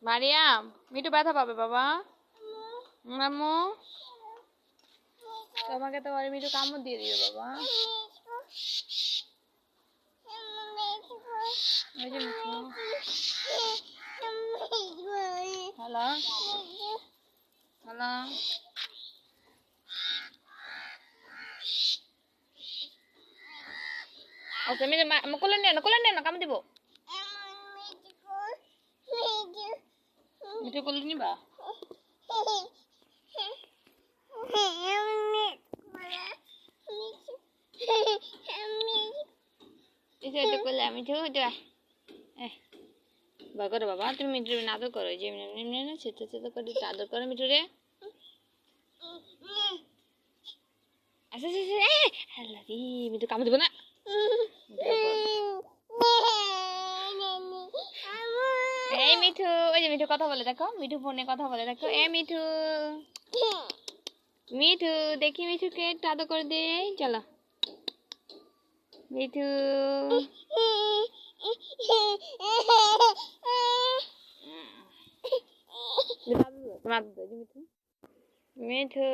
মারিয়াম মিঠু ব্যথা পাবে বাবা। আম্মু তোমাকে তো আর মিঠু কামড় দিয়ে দিবে বাবা। ওই যে Mithu hello hello okay Mithu কোলে নিয়ে না কামড় দিব। মিঠু কোলে নিবা? মিঠু ভয় করো বাবা, তুমি মিঠু আদর করো, যে ছেতে ছেতে করে আদর করো মিঠু রে। আচ্ছা মিঠু কামড় দিব না। এই মিঠু, ওই যে মিঠু কথা বলে দেখো, মিঠু ফোনে কথা বলে দেখো। এ মিঠু মিঠু দেখি মিঠুকে একটু আদর করে দে। চলো মিঠু মিঠু মিঠু